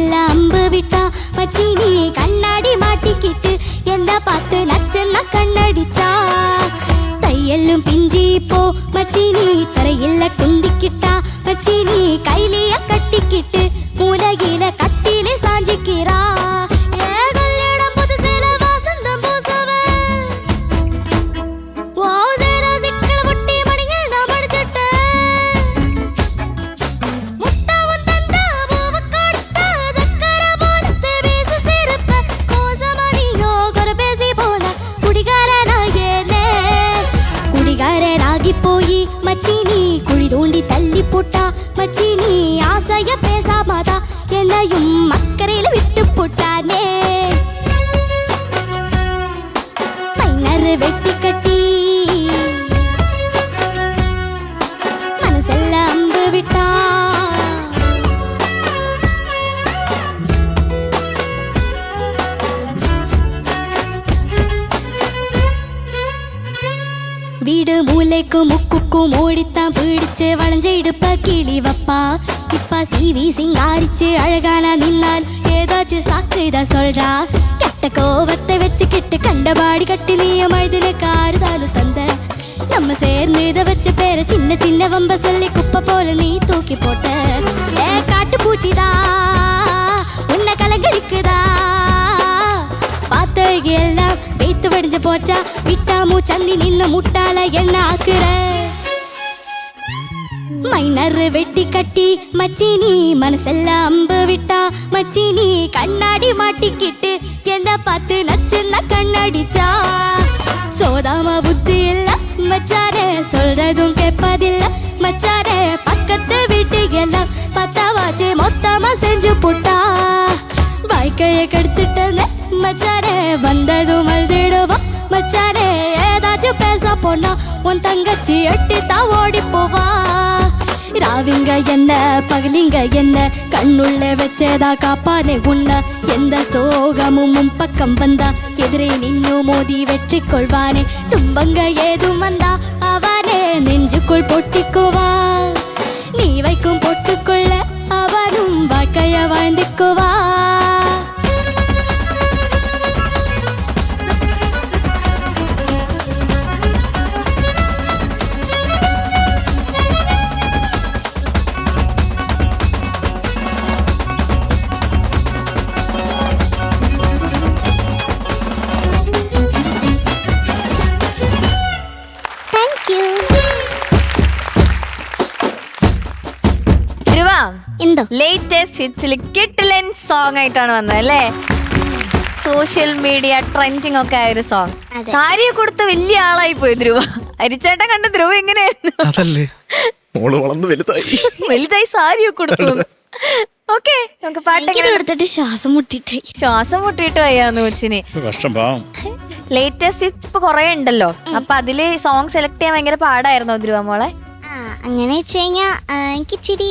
മനസ്സെല്ലാം അമ്പ് വിട്ട മച്ചിനി കണ്ണാടി മാട്ടിക്കിട്ട് എന്താ പാത്ത് നച്ചെന്ന കണ്ണടിച്ചാ തയ്യല്ലും പിഞ്ചിപ്പോ മച്ചിനി തറയില്ല കുന്തിക്കിട്ട മച്ചിനി കൈലിയ കട്ടിക്കിട്ട് മൂലകില കട്ടില് സാഞ്ചിക്കിറാ போய் மச்சினி குழி தோண்டி தள்ளி போட்டா மச்சினி ஆசைய பேசாமதா என்னையும் மக்கரையில விட்டு போட்டானே மைனரு வெட்டி கட்டி மனசெல்லாம் அம்பு விட்டா வீடு மூளைக்கும் முக்குக்கும் ஓடித்தான் பிடிச்சு வளைஞ்ச இடுப்ப கிளி வப்பா இப்பா சீவி சிங்காரிச்சு அழகானா நின்னால் ஏதாச்சும் சாக்கு இத சொல்றா கெட்ட கோவத்தை வச்சுக்கிட்டு கண்டபாடி கட்டி நீயும் அழுதுன காருதாலும் தந்த நம்ம சேர்ந்து இதை வச்ச பேர சின்ன சின்ன வம்ப சொல்லி குப்பை போல நீ தூக்கி போட்ட ஏ காட்டு பூச்சிதா உன்னை கலங்கடிக்குதா பார்த்தழகி எல்லாம் வைத்து வடிஞ்ச போச்சா விட்டா மூச்சந்தி நின்ன முட்டால என்ன ஆக்குற மைனரு வெட்டி கட்டி மச்சினி மனசெல்லாம் அம்பு விட்டா மச்சினி கண்ணாடி மாட்டிக்கிட்டு என்ன பார்த்து நச்சுன்னா கண்ணடிச்சா சோதாம புத்தி இல்ல மச்சாரே சொல்றதும் கேட்பதில்ல மச்சாரே பக்கத்து வீட்டுக்கெல்லாம் பத்தாவாச்சு மொத்தமா செஞ்சு போட்டா வாய்க்கைய கெடுத்துட்டேன் மச்சாரே வந்ததும் அழுதிடுவா மச்சாரே ஏதாச்சும் பேச போனா உன் தங்கச்சி எட்டித்தா ஓடி போவா ராவிங்க என்ன பகலிங்க என்ன கண்ணுள்ள வச்சேதா காப்பானே உன்ன எந்த சோகமும் முன் பக்கம் வந்தா எதிரே நின்னு மோதி வெற்றி கொள்வானே துன்பங்க ஏதும் வந்தா அவனே நெஞ்சுக்குள் பொட்டிக்குவா நீ வைக்கும் பொட்டுக்குள்ள அவனும் வாழ்க்கைய வாழ்ந்துக்குவா ലേറ്റസ്റ്റ് ഹിറ്റ്സിൽ കിട്ടിലൻ സോങ് ആയിട്ടാണ് വന്നത് അല്ലേ? സോഷ്യൽ മീഡിയ ട്രെൻഡിങ് ഒക്കെ ആയ ഒരു സോങ്. സാരിയെ കൊടുത്ത വലിയ ആളായി പോയി ധ്രുവ. അരിച്ചേട്ടൻ കണ്ട ധ്രുവ എങ്ങനെയായിരുന്നു? വലുതായി സാരിയൊക്കെ കൊടുത്തു. ഓക്കെ, നമുക്ക് പാട്ട് ശ്വാസം മുട്ടിട്ട് വയ്യാന്ന് കൊച്ചിന്. ലേറ്റസ്റ്റ് ഹിറ്റ്സ് ഇപ്പൊ കൊറേ ഉണ്ടല്ലോ, അപ്പൊ അതില് സോങ് സെലക്ട് ചെയ്യാൻ ഭയങ്കര പാടായിരുന്നോ ധ്രുവ മോളെ? അങ്ങനെ വെച്ച് കഴിഞ്ഞാ എനിക്ക് ഇച്ചിരി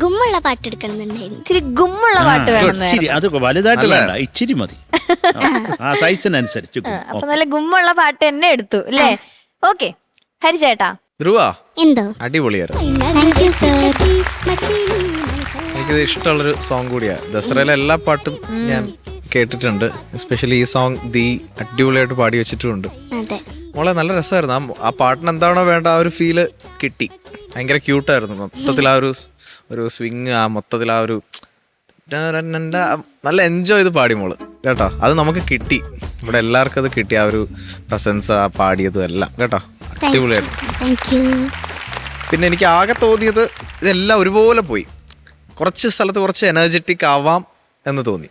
ഗുമ്മുള്ള പാട്ട് എടുക്കണമെന്നുണ്ടായിരുന്നു. ഇച്ചിരി ഗുമ്മുള്ള പാട്ട് വേണം. വലുതായിട്ട് വേണ്ട, ഇച്ചിരി മതി. അപ്പൊ നല്ല ഗുമ്മുള്ള പാട്ട് തന്നെ എടുത്തു അല്ലേ? ഓക്കെ, ഹരിചേട്ടാ. ധ്രുവ എന്തോ അടിപൊളിയായിരുന്നു. എനിക്കിത് ഇഷ്ടമുള്ളൊരു സോങ് കൂടിയാ. ദസറയിലെ എല്ലാ പാട്ടും ഞാൻ കേട്ടിട്ടുണ്ട്. എസ്പെഷ്യലി ഈ സോങ് ദീ അടിപൊളിയായിട്ട് പാടി വെച്ചിട്ടുണ്ട്. മോളെ നല്ല രസമായിരുന്നു. ആ പാട്ടിന് എന്താണോ വേണ്ട ആ ഒരു ഫീല് കിട്ടി. ഭയങ്കര ക്യൂട്ടായിരുന്നു. മൊത്തത്തിൽ ആ ഒരു സ്വിങ്, ആ മൊത്തത്തിൽ ആ ഒരു നല്ല എൻജോയ് ചെയ്ത് പാടി മോള് കേട്ടോ. അത് നമുക്ക് കിട്ടി, ഇവിടെ എല്ലാവർക്കും അത് കിട്ടി. ആ ഒരു പ്രസൻസ്, ആ പാടിയതും എല്ലാം കേട്ടോ, അടിപൊളിയായിരുന്നു. പിന്നെ എനിക്ക് ആകെ തോന്നിയത് ഇതെല്ലാം ഒരുപോലെ പോയി. കുറച്ച് സ്ഥലത്ത് കുറച്ച് എനർജറ്റിക് ആവാം എന്ന് തോന്നി.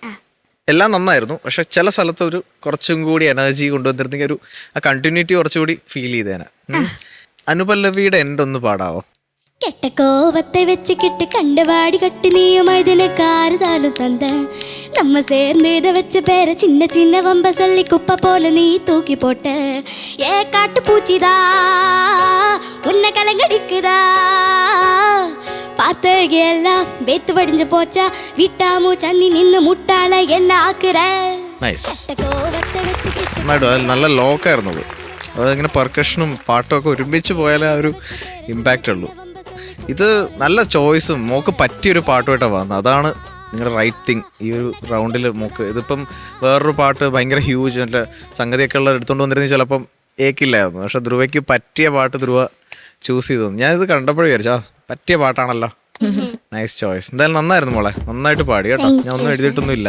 എല്ലാം നന്നായിരുന്നു, പക്ഷെ ചില സ്ഥലത്ത് ഒരു കുറച്ചും കൂടി എനർജി കൊണ്ടുവന്നിരുന്നെങ്കിൽ ഒരു ആ കണ്ടിന്യൂറ്റി കുറച്ചുകൂടി ഫീൽ ചെയ്തേനെ. അനുപല്ലവിയുടെ എൻഡ് ഒന്ന് പാടാവോ? கெட்ட கோவத்தை வச்சுக்கிட்டு கண்டவாடி கட்டி நீயும் அழுதுன காருதாலும் தந்த நம்ம சேர்ந்து இதை வச்ச பேர சின்ன சின்ன வம்ப சொல்லி குப்பை போல நீ தூக்கி போட்ட ஏ காட்டு பூச்சிதா உன்னை கலங்கடிக்குதா பார்த்தழகி எல்லாம் வேத்து வடிஞ்ச போச்சா விட்டாமூ சந்தி நின்னு முட்டாள என்ன ஆக்குற. നല്ല ലോക്കായിരുന്നു. അതിങ്ങനെ പെർക്കഷനും പാട്ടും ഒക്കെ ഒരുമിച്ച് പോയാലേ ആ ഒരു ഇമ്പാക്റ്റ് ഉള്ളൂ. ഇത് നല്ല ചോയ്സും മോക്ക് പറ്റിയൊരു പാട്ടുമായിട്ടാണ് വന്നത്. അതാണ് നിങ്ങളുടെ റൈറ്റ് തിങ് ഈ ഒരു റൗണ്ടിൽ നോക്ക്. ഇതിപ്പം വേറൊരു പാട്ട് ഭയങ്കര ഹ്യൂജ് നല്ല സംഗതിയൊക്കെ ഉള്ള എടുത്തുകൊണ്ട് വന്നിരുന്ന ചിലപ്പം ഏക്കില്ലായിരുന്നു. പക്ഷെ ധ്രുവയ്ക്ക് പറ്റിയ പാട്ട് ധ്രുവ ചൂസ് ചെയ്തു. ഞാനിത് കണ്ടപ്പോഴേ വിചാരിച്ചു പറ്റിയ പാട്ടാണല്ലോ. Nice choice. എന്തായാലും നന്നായിരുന്നു മോളെ, നന്നായിട്ട് പാടി കേട്ടോ. ഞാൻ ഒന്നും എഴുതിയിട്ടൊന്നും ഇല്ല,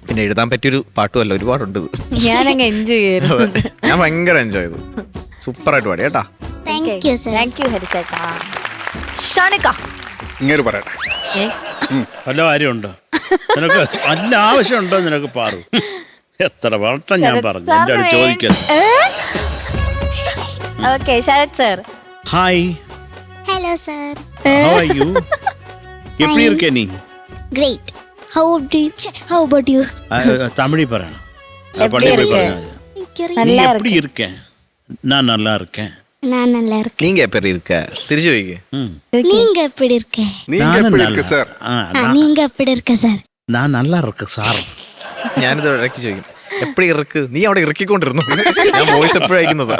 പിന്നെ എഴുതാൻ പറ്റിയൊരു പാട്ടുമല്ല, ഒരുപാടുണ്ട് ഇത്. ഞാനങ്ങ് എൻജോയ് ചെയ്തു. ഞാൻ ഭയങ്കര എൻജോയ് ചെയ്തു. സൂപ്പറായിട്ട് പാടി കേട്ടാ. Thank you sir. Thank you ഹരിച്ചേട്ടാ. ഷാനിക്ക ഇങ്ങനെ പറയട്ടെ, വല്ല കാര്യമുണ്ടോ നിനക്ക്? നല്ല ആവശ്യമുണ്ടോ നിനക്ക്? പാറു എത്ര വട്ടം ഞാൻ പറഞ്ഞു എന്റെ അടുത്ത് ചോദിക്കാൻ. Okay Sarath sir. Hi, hello sir. how are you? எப்படி இருக்க நீ? Great. How about you? தமிழி പറയണം. எப்படி இருக்க? நீ எப்படி இருக்க? நான் நல்லா இருக்கேன். நான் நல்லா இருக்கேன். நீங்க எப்படி இருக்க? തിരിച്ചു ചോദിക്കേ. நீங்க எப்படி இருக்க? നീങ്ക എപ്പടി ഇருக்கு സാർ? நீங்க எப்படி இருக்க சார்? நான் நல்லா இருக்கு சார். ഞാനിത് ഇടയ്ക്ക് ചോദിക്കും എപ്പടി ഇറക്ക്. നീ അവിടെ ഇറക്കിക്കൊണ്ടിരുന്നു. ഞാൻ വോയിസ് എപ്പോഴും അയക്കുന്നത്.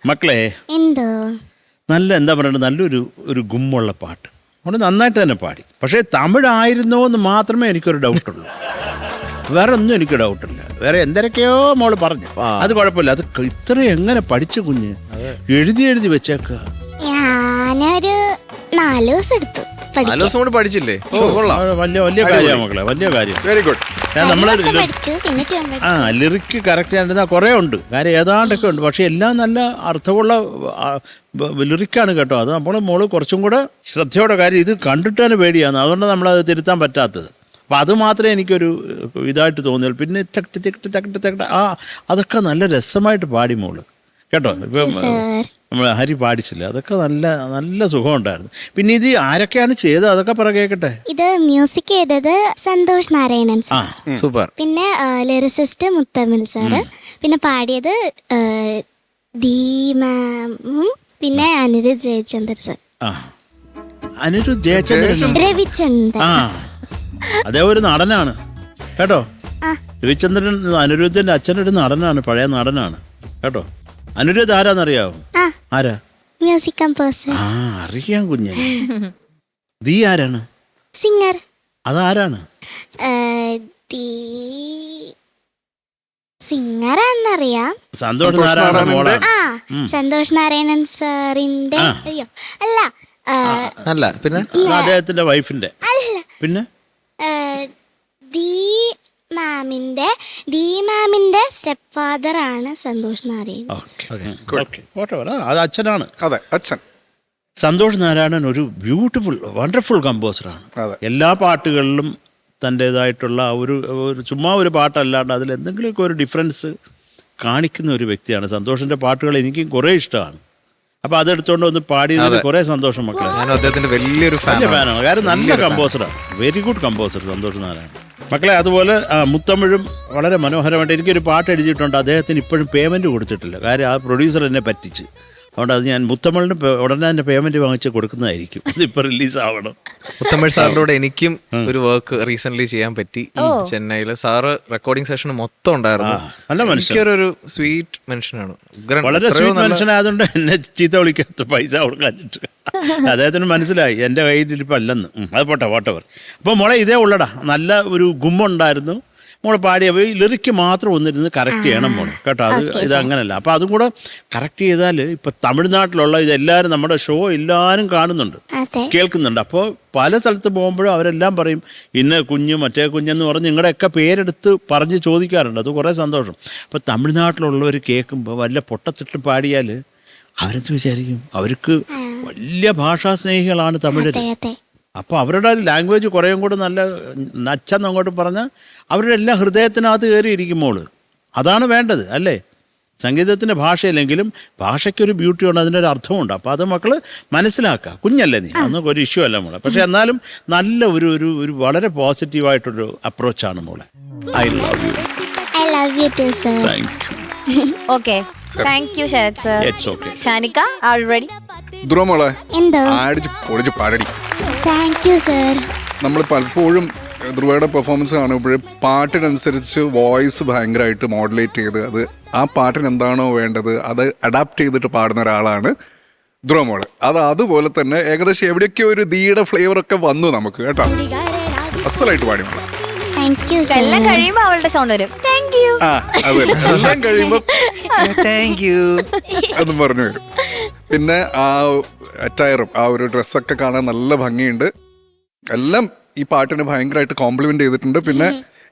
മക്കളെ, എന്തോ നല്ല എന്താ പറയുക, നല്ലൊരു ഗുമ്മുള്ള പാട്ട് അവിടെ നന്നായിട്ട് തന്നെ പാടി. പക്ഷേ തമിഴായിരുന്നോ എന്ന് മാത്രമേ എനിക്കൊരു ഡൗട്ടുള്ളൂ. വേറെ ഒന്നും എനിക്ക് ഡൗട്ടില്ല. വേറെ എന്തൊക്കെയോ മോള് പറഞ്ഞു, അത് കുഴപ്പമില്ല. അത് ഇത്ര എങ്ങനെ പഠിച്ചു കുഞ്ഞ്? എഴുതി വെച്ചേക്ക. ഞാനൊരു 4 ദിവസം എടുത്തു. 4 ദിവസം കൊണ്ട് പഠിച്ചില്ലേ? വലിയ കാര്യമാണ് മക്കളെ, വലിയ കാര്യം. Very good. പഠിച്ചു, പിന്നെ ലിറിക്ക് കറക്റ്റ് ആയിരുന്ന കുറേ ഉണ്ട്, കാര്യം ഏതാണ്ടൊക്കെ ഉണ്ട്. പക്ഷെ എല്ലാം നല്ല അർത്ഥമുള്ള ലിറിക്കാണ് കേട്ടോ. അത് നമ്മൾ മോള് കുറച്ചും കൂടെ ശ്രദ്ധയോടെ, കാര്യം ഇത് കണ്ടിട്ട് തന്നെ പേടിയാണ്. അതുകൊണ്ട് നമ്മളത് തിരുത്താൻ പറ്റാത്തത്. അപ്പം അത് മാത്രമേ എനിക്കൊരു ഇതായിട്ട് തോന്നിയുള്ളൂ. പിന്നെ ചക്കട്ട് അതൊക്കെ നല്ല രസമായിട്ട് പാടി മോള് കേട്ടോ. ഇപ്പം നമ്മൾ ഹരി പാടിച്ചില്ല, അതൊക്കെ നല്ല സുഖമുണ്ടായിരുന്നു. പിന്നെ ഇത് ആരൊക്കെയാണ് ചെയ്തത് അതൊക്കെ പറ കേൾക്കട്ടെ. ഇത് മ്യൂസിക് ചെയ്തത് സന്തോഷ് നാരായണൻ സാർ. സൂപ്പർ. പിന്നെ ലിറിസിസ്റ്റ് മുത്തമിൽ സാറ്. പിന്നെ പാടിയത് ദീമാമും പിന്നെ അനിരുദ്ധ് ജയചന്ദ്രൻ സാർ. അനിരുദ്ധ് ജയചന്ദ്രൻ, രവിചന്ദ്രൻ. അതേ ഒരു നടനാണ് കേട്ടോ. രവിചന്ദ്രൻ അനിരുദ്ധന്റെ അച്ഛനൊരു നടനാണ്, പഴയ നടനാണ് കേട്ടോ. അനിരുദ്ധ് ആരാന്നറിയാവോ? ആരാ? Music composer. അറിയാം കുഞ്ഞ്. ദീ ആരാണ്? സിംഗർ. അതാരാണ്? സിംഗറാണെന്നറിയാം. സന്തോഷ് നാരായണൻ മോളാണ്. സന്തോഷ് നാരായണൻ സാറിന്റെ അല്ല, പിന്നെ അദ്ദേഹത്തിന്റെ വൈഫിന്റെ. അല്ല, പിന്നെ ദീമാമിന്റെ സ്റ്റെപ്പ് ഫാദർ ആണ് സന്തോഷ് നാരായണൻ. അത് അച്ഛനാണ്. അതെ, അച്ഛൻ. സന്തോഷ് നാരായണൻ ഒരു വണ്ടർഫുൾ കമ്പോസറാണ്. എല്ലാ പാട്ടുകളിലും തൻ്റെതായിട്ടുള്ള ഒരു ചുമ്മാ ഒരു പാട്ടല്ലാണ്ട് അതിൽ എന്തെങ്കിലുമൊക്കെ ഒരു ഡിഫറൻസ് കാണിക്കുന്ന ഒരു വ്യക്തിയാണ്. സന്തോഷിൻ്റെ പാട്ടുകൾ എനിക്കും കുറേ ഇഷ്ടമാണ്. അപ്പോൾ അതെടുത്തുകൊണ്ട് വന്ന് പാടിയതിൽ കുറേ സന്തോഷം മക്കളെ. ഞാൻ അദ്ദേഹത്തിൻ്റെ വലിയൊരു ഫാനാണ്. കാര്യം നല്ല കമ്പോസറാണ്, very good composer Santhosh Narayanan മക്കളെ. അതുപോലെ മുത്തമിഴും വളരെ മനോഹരമായിട്ട് എനിക്കൊരു പാട്ട് എഴുതിയിട്ടുണ്ട്. അദ്ദേഹത്തിന് ഇപ്പോഴും പേയ്മെൻറ്റ് കൊടുത്തിട്ടില്ല, കാര്യം ആ പ്രൊഡ്യൂസർ എന്നെ പറ്റിച്ച്. അതുകൊണ്ട് അത് ഞാൻ മുത്തമിഴിന് ഉടനെ തന്നെ പേയ്മെന്റ് വാങ്ങിച്ച് കൊടുക്കുന്നതായിരിക്കും. ഇതിപ്പോൾ റിലീസ് ആവണം. മുത്തമിഴ് സാറിൻ്റെ കൂടെ എനിക്കും ഒരു വർക്ക് റീസെന്റ് ചെയ്യാൻ പറ്റി ചെന്നൈയിൽ. സാറ് റെക്കോർഡിംഗ് സെഷൻ മൊത്തം ഉണ്ടായിരുന്നു. നല്ല മനുഷ്യൻ, ഒരു സ്വീറ്റ് മനുഷ്യനാണ്. വളരെ സ്വീറ്റ് മനുഷ്യനായതുകൊണ്ട് എന്നെ ചീത്ത വിളിക്കാത്ത പൈസ കൊടുക്കാഞ്ഞിട്ട് അദ്ദേഹത്തിന് മനസ്സിലായി എൻ്റെ കയ്യിൽ ഇപ്പം അല്ലെന്ന്. അത് പോട്ടെ വാട്ടവർ. അപ്പോൾ മോളെ ഇതേ ഉള്ളടാ, നല്ല ഒരു ഗുമ്മുണ്ടായിരുന്നു. മോളെ പാടിയപ്പോൾ ഈ ലിറിക്ക് മാത്രം ഒന്നിരുന്ന് കറക്റ്റ് ചെയ്യണം മോളെ കേട്ടോ. ഇത് അങ്ങനല്ല. അപ്പോൾ അതും കൂടെ കറക്റ്റ് ചെയ്താൽ ഇപ്പം തമിഴ്നാട്ടിലുള്ള ഇതെല്ലാവരും നമ്മുടെ ഷോ എല്ലാവരും കാണുന്നുണ്ട്, കേൾക്കുന്നുണ്ട്. അപ്പോൾ പല സ്ഥലത്ത് പോകുമ്പോഴും അവരെല്ലാം പറയും ഇന്ന കുഞ്ഞ് മറ്റേ കുഞ്ഞെന്ന് പറഞ്ഞ് നിങ്ങളുടെയൊക്കെ പേരെടുത്ത് പറഞ്ഞ് ചോദിക്കാറുണ്ട്. അത് കുറേ സന്തോഷം. അപ്പോൾ തമിഴ്നാട്ടിലുള്ളവർ കേൾക്കുമ്പോൾ വല്ല പൊട്ടത്തിട്ടും പാടിയാൽ അവരെന്ത് വിചാരിക്കും? അവർക്ക് വലിയ ഭാഷാസ്നേഹികളാണ് തമിഴർ. അപ്പോൾ അവരുടെ ലാംഗ്വേജ് കുറേയും കൂടെ നല്ല നച്ചെന്ന് അങ്ങോട്ട് പറഞ്ഞാൽ അവരുടെ എല്ലാ ഹൃദയത്തിനകത്ത് കയറിയിരിക്കും മോള്. അതാണ് വേണ്ടത് അല്ലേ? സംഗീതത്തിൻ്റെ ഭാഷയില്ലെങ്കിലും ഭാഷയ്ക്കൊരു ബ്യൂട്ടിയുണ്ട്, അതിനൊരു അർത്ഥമുണ്ട്. അപ്പോൾ അത് മക്കൾ മനസ്സിലാക്കുക. കുഞ്ഞല്ലേ നീ, അതൊന്നും ഒരു ഇഷ്യൂ അല്ല മോളെ. പക്ഷെ എന്നാലും നല്ല ഒരു വളരെ പോസിറ്റീവായിട്ടൊരു അപ്രോച്ചാണ് മോളെ. I love you. I love you too sir. Thank you. Okay, thank you Sarath sir. It's okay. ഷാനിക്ക ആൾ റെഡി? ധ്രുവമോളെ എന്തോ ആടിച്ച് പൊളിച്ച് പാടടി. Thank you sir. നമ്മൾ പലപ്പോഴും ധ്രുവയുടെ പെർഫോമൻസ് കാണുമ്പോഴേ പാട്ടിനനുസരിച്ച് വോയിസ് ഭയങ്കരമായിട്ട് മോഡുലേറ്റ് ചെയ്ത് അത് ആ പാട്ടിന് എന്താണോ വേണ്ടത് അത് അഡാപ്റ്റ് ചെയ്തിട്ട് പാടുന്ന ഒരാളാണ് ധ്രുവമോള്. അതുപോലെ തന്നെ ഏകദേശം എവിടെയൊക്കെ ഒരു ദീയുടെ ഫ്ലേവറൊക്കെ വന്നു നമുക്ക് കേട്ടോ. അസലായിട്ട് പാടി മോളെ. എല്ലാം കഴിയുമ്പോ അവളുടെ സൗണ്ട് വരും താങ്ക് യു. ആ അതെ, എല്ലാം കഴിയുമ്പോ താങ്ക് യു എന്നും പറഞ്ഞു വരും. പിന്നെ ആ അറ്റയറും ആ ഒരു ഡ്രസ്സൊക്കെ കാണാൻ നല്ല ഭംഗിയുണ്ട്. എല്ലാം ഈ പാട്ടിന് ഭയങ്കരമായിട്ട് കോംപ്ലിമെന്റ് ചെയ്തിട്ടുണ്ട്. പിന്നെ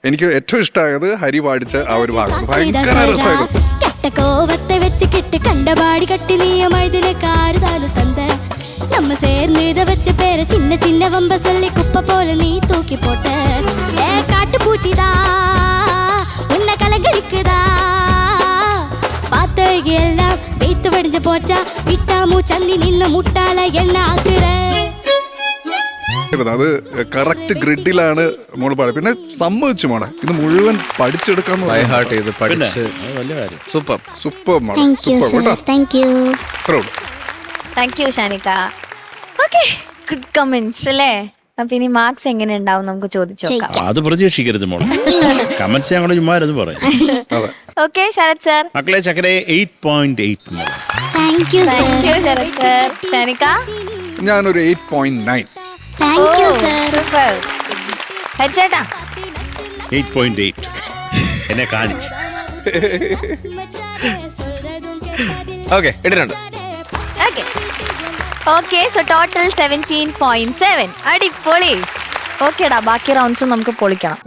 എനിക്ക് ഏറ്റവും ഇഷ്ടമായത് ഹരി പാടിച്ച ആ ഒരു ഭാഗം ഭയങ്കര രസമായിരുന്നു. கோவத்தை வச்சுக்கிட்டு கண்டபாடி கட்டி நீயமைதின காருதாலு தந்த நம்ம சேர்ந்து இதை வச்ச பேர சின்ன சின்ன வம்ப சொல்லி குப்பை போல நீ தூக்கி போட்ட ஏ காட்டு பூச்சிதா உன்னை கலங்கடிக்குதா பார்த்தழகி எல்லாம் வைத்து வடிஞ்ச போச்சா விட்டா மூச்சந்தி நின்ன முட்டால என்ன ஆக்குற. അത് കറക്റ്റ് ഗ്രിഡിലാണ് മോള് പാടി. പിന്നെ സമ്മതിച്ചു മോളെ, ഇത് മുഴുവൻ പഠിച്ചെടുക്കാൻ ബൈ ഹാർട്ട് ചെയ്ത് പഠിച്ച് വലിയ കാര്യം. സൂപ്പർ. സൂപ്പർ മോളെ, സൂപ്പർ കേട്ടോ. പ്രൗഡ്. താങ്ക് യു ഷാനിക്ക. ഓക്കെ, ഗുഡ് കമന്റ്സ് അല്ലേ? അപ്പൊ ഇനി മാർക്സ് എങ്ങനെ ഉണ്ടാവും നമുക്ക് ചോദിച്ചു നോക്കാം. അത് പ്രതീക്ഷിക്കരുത് മോളെ, കമന്റ്സ് ഞങ്ങൾ ചുമ്മാരെന്ന് പറയും. Okay Sarath sir. മക്കളെ ചക്കരെ 8.8. Thank you Sarath sir. ഷാനിക്ക ഞാനൊരു 8.9. സൂപ്പർ. ഹരിച്ചേട്ടാ 8.8 എന്നെ കാണിച്ച്. ഓക്കെ, ഇട്ടിട്ടുണ്ട്. Okay so total 17.7. അടിപൊളി. ഓക്കേടാ, ബാക്കി റൗണ്ട്സും നമുക്ക് പൊളിക്കണം.